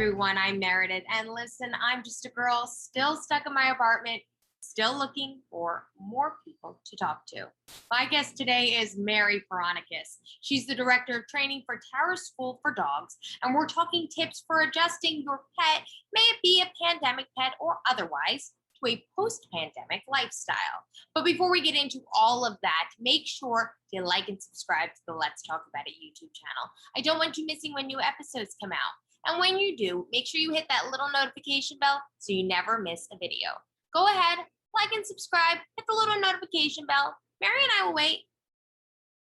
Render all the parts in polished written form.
everyone, I'm Meredith, and listen, I'm just a girl still stuck in my apartment, still looking for more people to talk to. My guest today is Paranicas. She's the director of training for Tower School for Dogs, and we're talking tips for adjusting your pet, may it be a pandemic pet or otherwise, to a post-pandemic lifestyle. But before we get into all of that, make sure to like and subscribe to the Let's Talk About It YouTube channel. I don't want you missing when new episodes come out. And when you do, make sure you hit that little notification bell so you never miss a video. Go ahead, like and subscribe, hit the little notification bell. Mary and I will wait.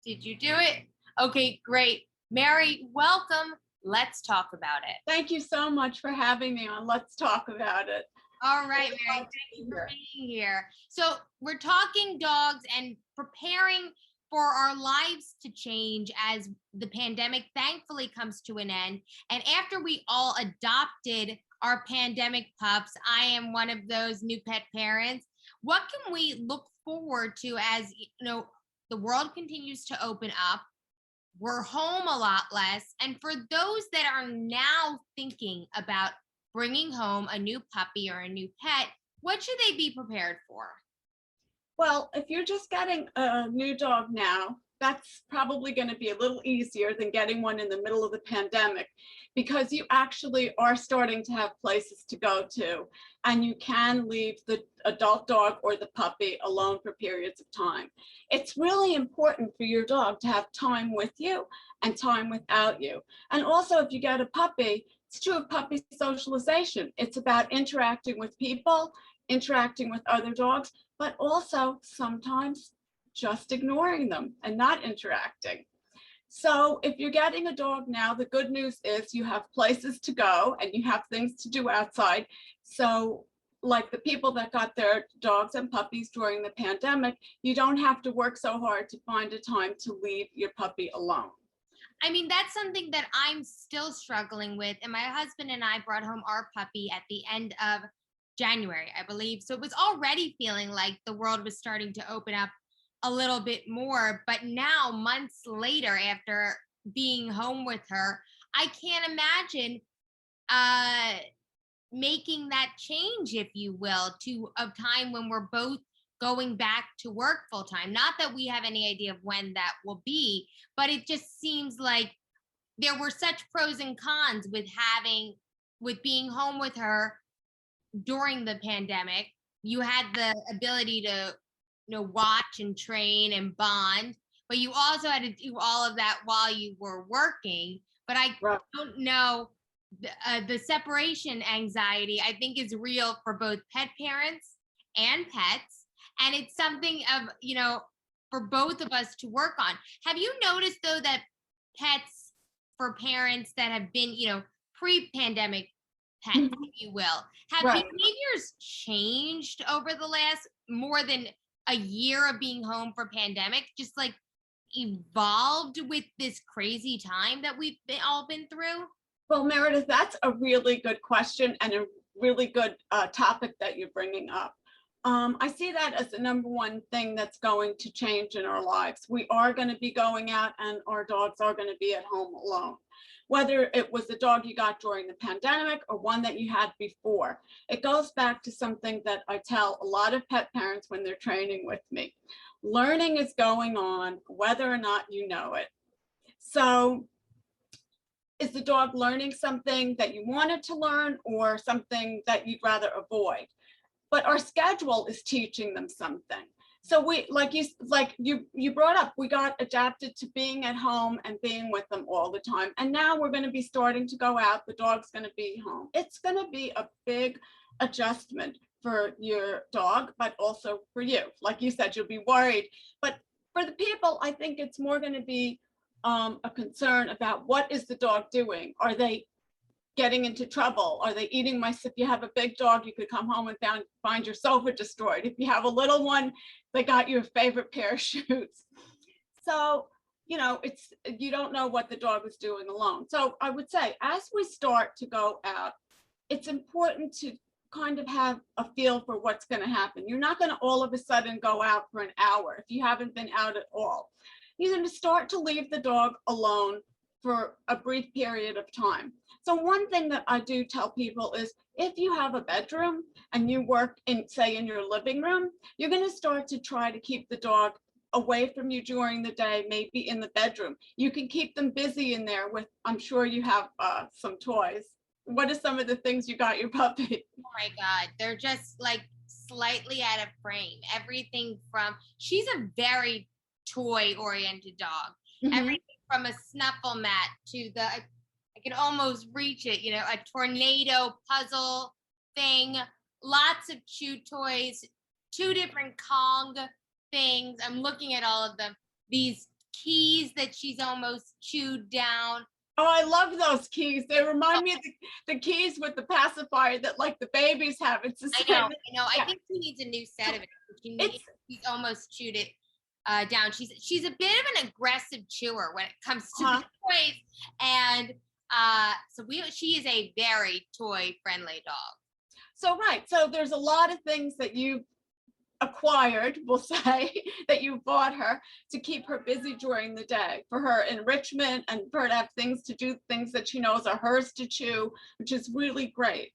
Did you do it? Okay, great. Mary, welcome. Let's talk about it. Thank you so much for having me on Let's Talk About It. All right, Mary, thank you for being here. So we're talking dogs and preparing for our lives to change as the pandemic thankfully comes to an end. And after we all adopted our pandemic pups, I am one of those new pet parents. What can we look forward to as, the world continues to open up? We're home a lot less. And for those that are now thinking about bringing home a new puppy or a new pet, what should they be prepared for? Well, if you're just getting a new dog now, that's probably going to be a little easier than getting one in the middle of the pandemic, because you actually are starting to have places to go to, and you can leave the adult dog or the puppy alone for periods of time. It's really important for your dog to have time with you and time without you. And also, if you get a puppy, it's true of puppy socialization. It's about interacting with people, interacting with other dogs, but also sometimes just ignoring them and not interacting. So if you're getting a dog now, the good news is you have places to go and you have things to do outside. So like the people that got their dogs and puppies during the pandemic, you don't have to work so hard to find a time to leave your puppy alone. I mean, that's something that I'm still struggling with. And my husband and I brought home our puppy at the end of January, I believe. So it was already feeling like the world was starting to open up a little bit more. But now, months later, after being home with her, I can't imagine making that change, if you will, to a time when we're both going back to work full time. Not that we have any idea of when that will be, but it just seems like there were such pros and cons with being home with her during the pandemic. You had the ability to, watch and train and bond, but you also had to do all of that while you were working. But I don't know, the separation anxiety, I think, is real for both pet parents and pets. And it's something of, for both of us to work on. Have you noticed, though, that pets for parents that have been, pre-pandemic pets, if you will, have behaviors changed over the last more than a year of being home for pandemic, just like evolved with this crazy time that we've all been through? Well, Meredith, that's a really good question and a really good topic that you're bringing up. I see that as the number one thing that's going to change in our lives. We are going to be going out and our dogs are going to be at home alone. Whether it was the dog you got during the pandemic or one that you had before. It goes back to something that I tell a lot of pet parents when they're training with me. Learning is going on whether or not you know it. So is the dog learning something that you wanted to learn or something that you'd rather avoid? But our schedule is teaching them something. So we, like you brought up, we got adapted to being at home and being with them all the time. And now we're going to be starting to go out. The dog's going to be home. It's going to be a big adjustment for your dog, but also for you. Like you said, you'll be worried. But for the people, I think it's more going to be a concern about what is the dog doing? Are they getting into trouble? Are they eating if you have a big dog, you could come home and find your sofa destroyed. If you have a little one, they got your favorite pair of shoes. So, you don't know what the dog is doing alone. So I would say, as we start to go out, it's important to kind of have a feel for what's going to happen. You're not going to all of a sudden go out for an hour if you haven't been out at all. You're going to start to leave the dog alone for a brief period of time. So one thing that I do tell people is if you have a bedroom and you work in, say, in your living room, you're going to start to try to keep the dog away from you during the day, maybe in the bedroom. You can keep them busy in there with, I'm sure you have some toys. What are some of the things you got your puppy? Oh my God, they're just like slightly out of frame. Everything from, she's a very toy oriented dog. Mhm. Everything from a snuffle mat to the, I can almost reach it, you know, a tornado puzzle thing, lots of chew toys, 2 different Kong things. I'm looking at all of them. These keys that she's almost chewed down. Oh, I love those keys. They remind me of the keys with the pacifier that like the babies have. It's the I same. know. Yeah. I think she needs a new set of it. She's almost chewed it down. She's a bit of an aggressive chewer when it comes to the toys, and she is a very toy friendly dog. So right. So there's a lot of things that you acquired, we'll say, that you bought her to keep her busy during the day, for her enrichment and for her to have things to do, things that she knows are hers to chew, which is really great.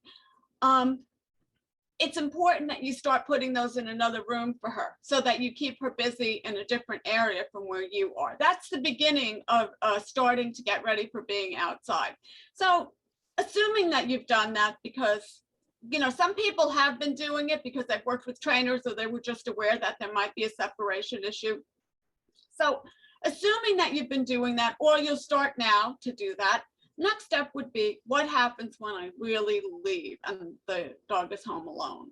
It's important that you start putting those in another room for her so that you keep her busy in a different area from where you are. That's the beginning of starting to get ready for being outside. So assuming that you've done that, because you know, some people have been doing it because they've worked with trainers or they were just aware that there might be a separation issue. So assuming that you've been doing that, or you'll start now to do that, next step would be, what happens when I really leave and the dog is home alone?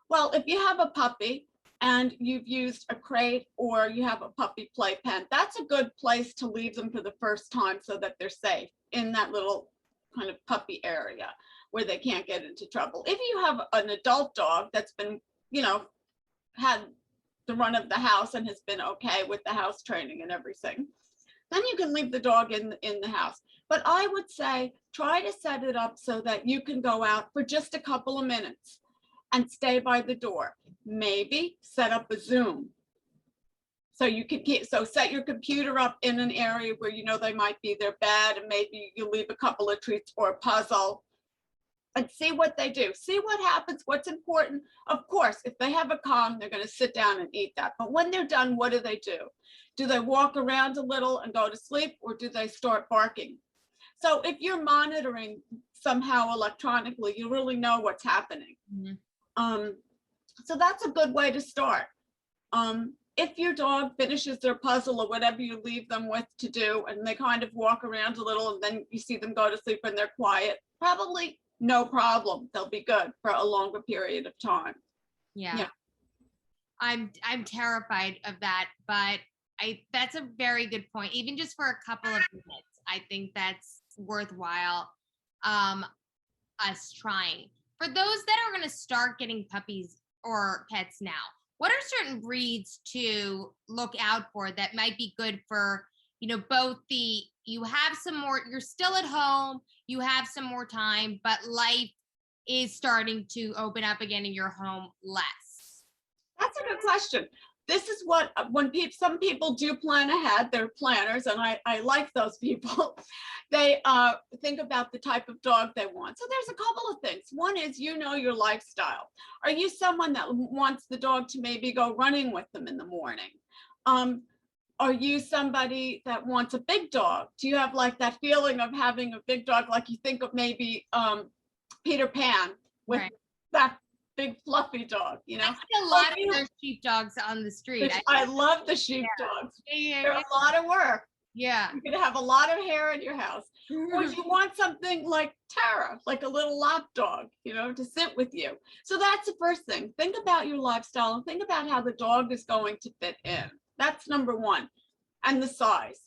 Well, if you have a puppy and you've used a crate or you have a puppy playpen, that's a good place to leave them for the first time so that they're safe in that little kind of puppy area where they can't get into trouble. If you have an adult dog that's been, you know, had the run of the house and has been okay with the house training and everything, then you can leave the dog in the house. But I would say try to set it up so that you can go out for just a couple of minutes and stay by the door. Maybe set up a Zoom. So you can set your computer up in an area where you know they might be their bed, and maybe you leave a couple of treats or a puzzle and see what they do. See what happens, what's important. Of course, if they have a Kong, they're going to sit down and eat that. But when they're done, what do they do? Do they walk around a little and go to sleep, or do they start barking? So if you're monitoring somehow electronically, you really know what's happening. Mm-hmm. So that's a good way to start. If your dog finishes their puzzle or whatever you leave them with to do, and they kind of walk around a little and then you see them go to sleep and they're quiet, probably no problem. They'll be good for a longer period of time. Yeah. I'm terrified of that, but that's a very good point. Even just for a couple of minutes, I think that's worthwhile us trying. For those that are going to start getting puppies or pets now, what are certain breeds to look out for that might be good for, you know, both you have some more, you're still at home, you have some more time, but life is starting to open up again in your home less? That's a good question. This is what, when some people do plan ahead, they're planners, and I like those people. They think about the type of dog they want. So there's a couple of things. One is, you know, your lifestyle. Are you someone that wants the dog to maybe go running with them in the morning? Are you somebody that wants a big dog? Do you have like that feeling of having a big dog, like you think of maybe Peter Pan with that big fluffy dog, you know? I see a lot of those sheepdogs on the street. I love the sheepdogs. They're a lot of work. Yeah. You're gonna have a lot of hair in your house. Or you want something like Tara, like a little lap dog, you know, to sit with you. So that's the first thing. Think about your lifestyle and think about how the dog is going to fit in. That's number one. And the size.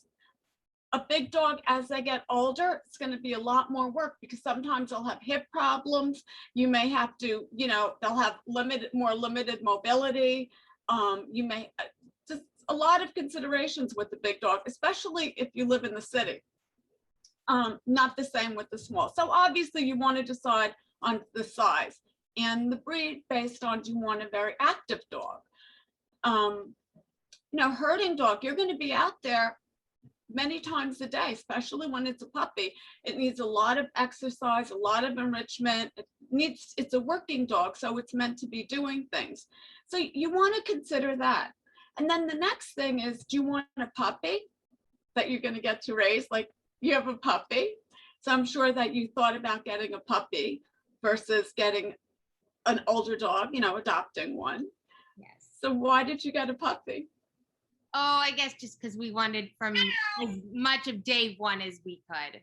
A big dog, as they get older, it's going to be a lot more work because sometimes they'll have hip problems. You may have to, you know, they'll have more limited mobility. You may, just a lot of considerations with the big dog, especially if you live in the city. Not the same with the small. So obviously you want to decide on the size and the breed based on, do you want a very active dog? You know, herding dog, you're going to be out there many times a day, especially when it's a puppy. It needs a lot of exercise, a lot of enrichment. It's a working dog, so it's meant to be doing things. So you want to consider that. And then the next thing is, do you want a puppy that you're going to get to raise? Like, you have a puppy. So I'm sure that you thought about getting a puppy versus getting an older dog, adopting one. Yes. So why did you get a puppy? Oh, I guess just because we wanted from as much of day one as we could.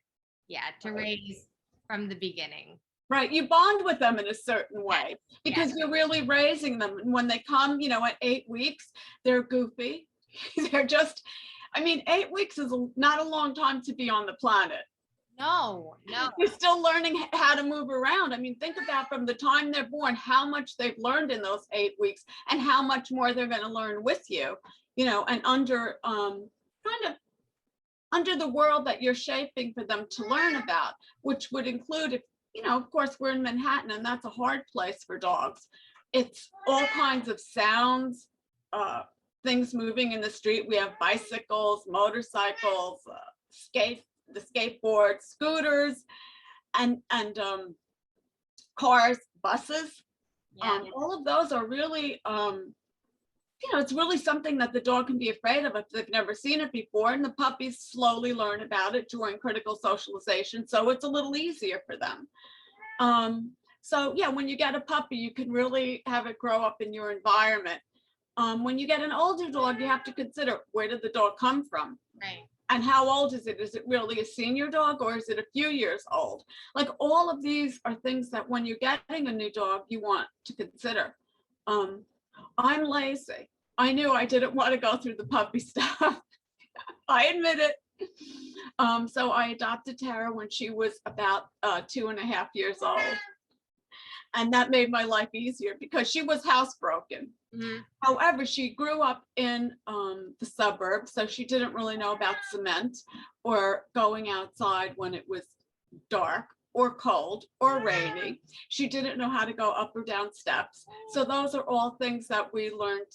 Yeah, to raise from the beginning. Right, you bond with them in a certain way because Yes. you're really raising them. And when they come, at 8 weeks, they're goofy. They're just, 8 weeks is not a long time to be on the planet. No. You're still learning how to move around. Think about from the time they're born, how much they've learned in those 8 weeks and how much more they're going to learn with you, and under under the world that you're shaping for them to learn about, which would include, if of course, we're in Manhattan, and that's a hard place for dogs. It's all kinds of sounds, things moving in the street. We have bicycles, motorcycles, the skateboards, scooters, and cars, buses. Yeah. All of those are really, it's really something that the dog can be afraid of if they've never seen it before. And the puppies slowly learn about it during critical socialization. So it's a little easier for them. So yeah, when you get a puppy, you can really have it grow up in your environment. When you get an older dog, you have to consider, where did the dog come from? Right. And how old is it? Is it really a senior dog, or is it a few years old? Like, all of these are things that when you're getting a new dog, you want to consider. I'm lazy. I knew I didn't want to go through the puppy stuff. I admit it. So I adopted Tara when she was about 2.5 years old. And that made my life easier because she was housebroken. Mm-hmm. However, she grew up in the suburbs, so she didn't really know about cement or going outside when it was dark or cold or rainy. She didn't know how to go up or down steps. So those are all things that we learned,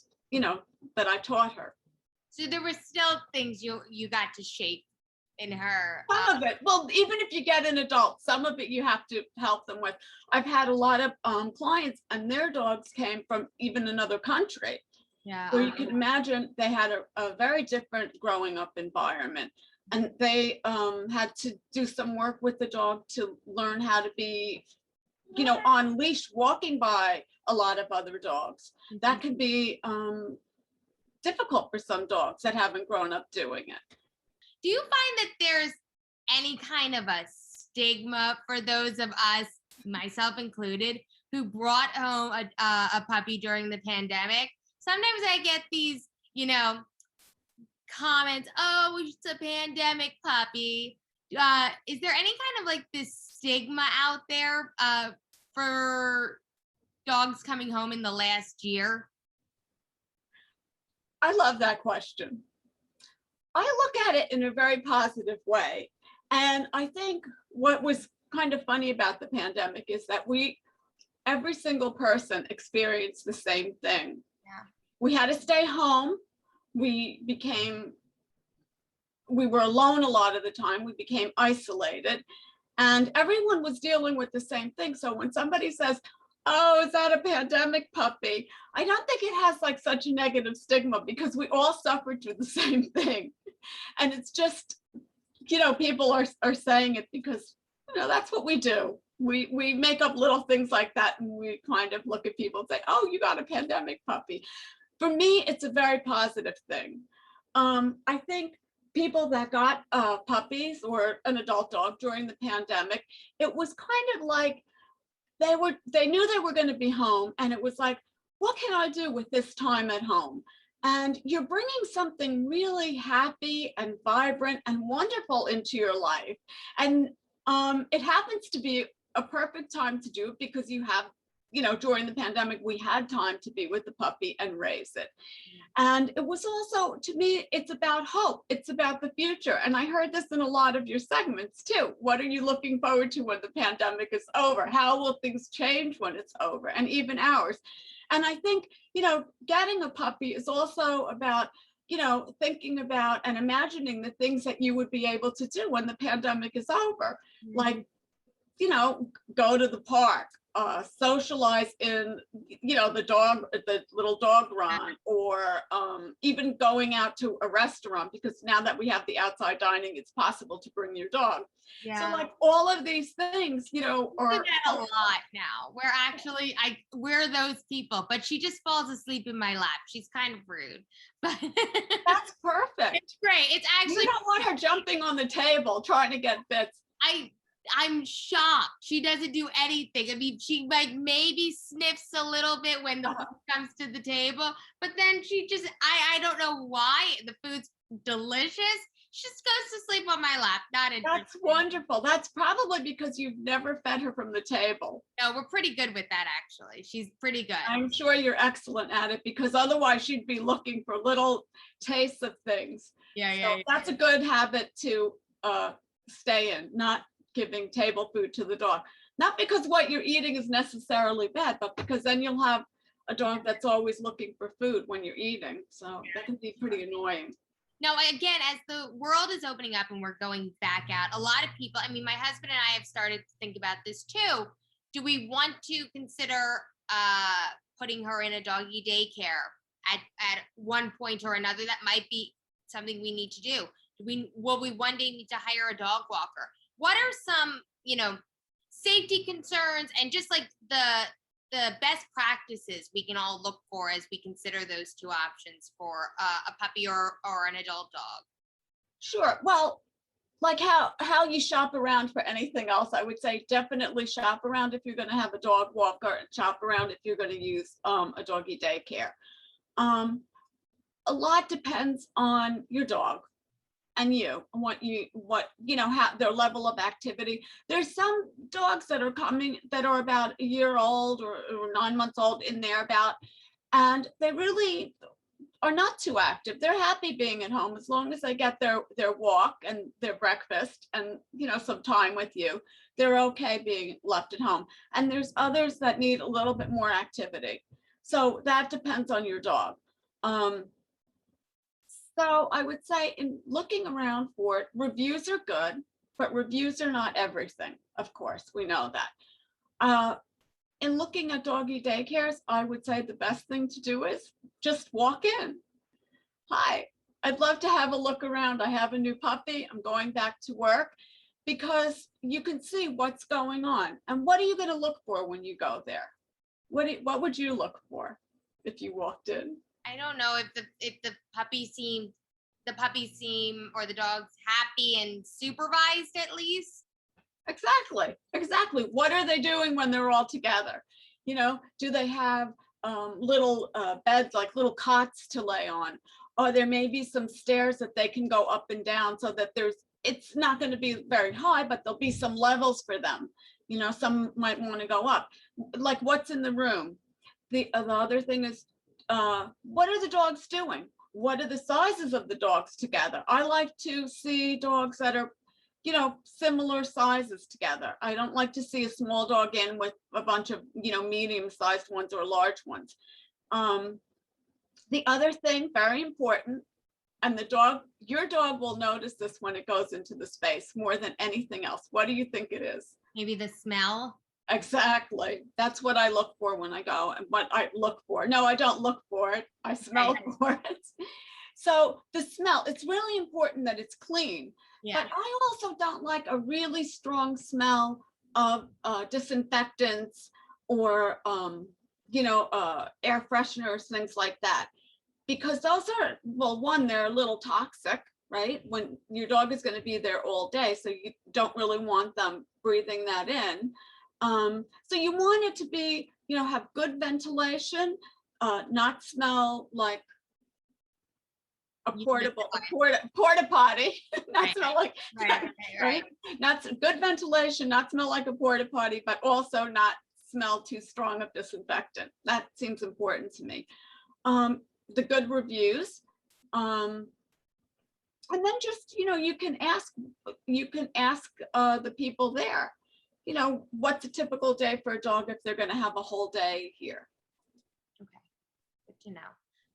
that I taught her. So there were still things you got to shape in her. Some of it. Well, even if you get an adult, some of it you have to help them with. I've had a lot of clients, and their dogs came from even another country. Yeah. So you can imagine they had a very different growing up environment. And they had to do some work with the dog to learn how to be, on leash, walking by a lot of other dogs. That can be difficult for some dogs that haven't grown up doing it. Do you find that there's any kind of a stigma for those of us, myself included, who brought home a puppy during the pandemic? Sometimes I get these, comments, oh, it's a pandemic puppy. Is there any kind of like this stigma out there for dogs coming home in the last year? I love that question. I look at it in a very positive way. And I think what was kind of funny about the pandemic is that every single person experienced the same thing. Yeah. We had to stay home. We were alone a lot of the time. We became isolated, and everyone was dealing with the same thing. So when somebody says, oh, is that a pandemic puppy? I don't think it has like such a negative stigma, because we all suffered through the same thing. And it's just, people are saying it because, that's what we do. We make up little things like that, and we kind of look at people and say, oh, you got a pandemic puppy. For me, it's a very positive thing. I think people that got puppies or an adult dog during the pandemic, it was kind of like they knew they were going to be home, and it was like, what can I do with this time at home? And you're bringing something really happy and vibrant and wonderful into your life. And it happens to be a perfect time to do it because you have, during the pandemic, we had time to be with the puppy and raise it. And it was also, to me, it's about hope. It's about the future. And I heard this in a lot of your segments too. What are you looking forward to when the pandemic is over? How will things change when it's over? And even ours. And I think, getting a puppy is also about thinking about and imagining the things that you would be able to do when the pandemic is over, like, go to the park, socialize in, the little dog run, or even going out to a restaurant, because now that we have the outside dining, it's possible to bring your dog. So Yeah. like all of these things, We are do that a lot now. We're those people, but she just falls asleep in my lap. She's kind of rude, but that's perfect. it's great. It's You actually, don't want her jumping on the table trying to get bits. I'm shocked. She doesn't do anything. I mean, she like maybe sniffs a little bit when the food comes to the table, but then she just, I don't know why. The food's delicious. She just goes to sleep on my lap. Not interested. That's wonderful. That's probably because you've never fed her from the table. No, we're pretty good with that, actually. She's pretty good. I'm sure you're excellent at it, because otherwise she'd be looking for little tastes of things. Yeah. That's a good habit to stay in, not giving table food to the dog. Not because what you're eating is necessarily bad, but because then you'll have a dog that's always looking for food when you're eating. So that can be pretty annoying. Now, again, as the world is opening up and we're going back out, a lot of people, I mean, my husband and I have started to think about this too. Do we want to consider putting her in a doggy daycare at one point or another? That might be something we need to do. Will we one day need to hire a dog walker? What are some, safety concerns and just like the best practices we can all look for as we consider those two options for a puppy or an adult dog? Sure. Well, like how you shop around for anything else, I would say definitely shop around if you're going to have a dog walker, and shop around if you're going to use a doggy daycare. A lot depends on your dog and you, and how their level of activity. There's some dogs that are coming that are about a year old or 9 months old in there about, and they really are not too active. They're happy being at home as long as they get their walk and their breakfast and some time with you. They're okay being left at home. And there's others that need a little bit more activity. So that depends on your dog. So I would say in looking around for it, reviews are good, but reviews are not everything. Of course, we know that. In looking at doggy daycares, I would say the best thing to do is just walk in. Hi, I'd love to have a look around. I have a new puppy. I'm going back to work, because you can see what's going on. And what are you going to look for when you go there? What would you look for if you walked in? I don't know if the puppy seem or the dog's happy and supervised at least. Exactly. What are they doing when they're all together? Do they have little beds, like little cots to lay on? Or there may be some stairs that they can go up and down, so that it's not going to be very high, but there'll be some levels for them. Some might want to go up. Like, what's in the room? The other thing is, what are the dogs doing? What are the sizes of the dogs together? I like to see dogs that are, similar sizes together. I don't like to see a small dog in with a bunch of, medium-sized ones or large ones. The other thing, very important, and your dog will notice this when it goes into the space more than anything else. What do you think it is? Maybe the smell. Exactly. That's what I look for when I go, and what I look for. No, I don't look for it. I smell for it. So the smell, it's really important that it's clean. Yeah. But I also don't like a really strong smell of disinfectants or, air fresheners, things like that. Because those are, well, one, they're a little toxic, right? When your dog is going to be there all day, so you don't really want them breathing that in. So you want it to be, have good ventilation, not smell like a porta potty, not smell like, right? Not good ventilation, not smell like a porta potty, but also not smell too strong of disinfectant. That seems important to me. The good reviews, and then just, you can ask the people there, what's a typical day for a dog if they're going to have a whole day here. Okay, good to know.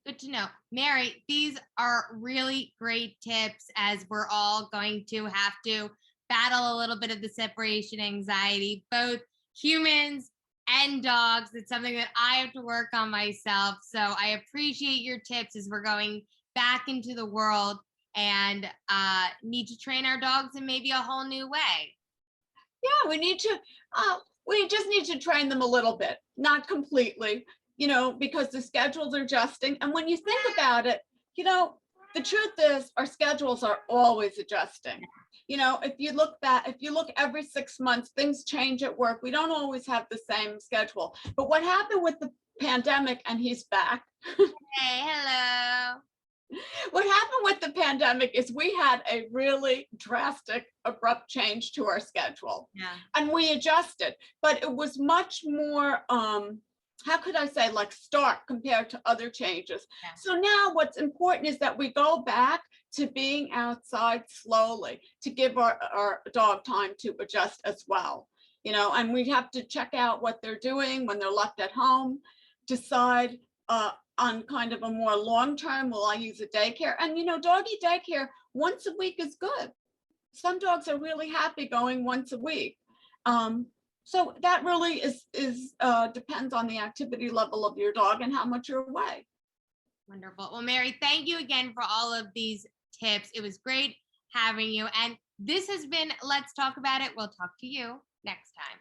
Good to know. Mary, these are really great tips as we're all going to have to battle a little bit of the separation anxiety, both humans and dogs. It's something that I have to work on myself. So I appreciate your tips as we're going back into the world and need to train our dogs in maybe a whole new way. Yeah, we just need to train them a little bit, not completely, because the schedules are adjusting. And when you think about it, the truth is our schedules are always adjusting. If you look every 6 months, things change at work. We don't always have the same schedule. But what happened with the pandemic, and he's back. Hey, hello. What happened with the pandemic is we had a really drastic, abrupt change to our schedule. Yeah. And we adjusted, but it was much more, how could I say, like stark compared to other changes. Yeah. So now what's important is that we go back to being outside slowly to give our dog time to adjust as well. And we have to check out what they're doing when they're left at home, decide on kind of a more long-term, will I use a daycare? And doggy daycare once a week is good. Some dogs are really happy going once a week. So that really is depends on the activity level of your dog and how much you're away. Wonderful. Well, Mary, thank you again for all of these tips. It was great having you. And this has been Let's Talk About It. We'll talk to you next time.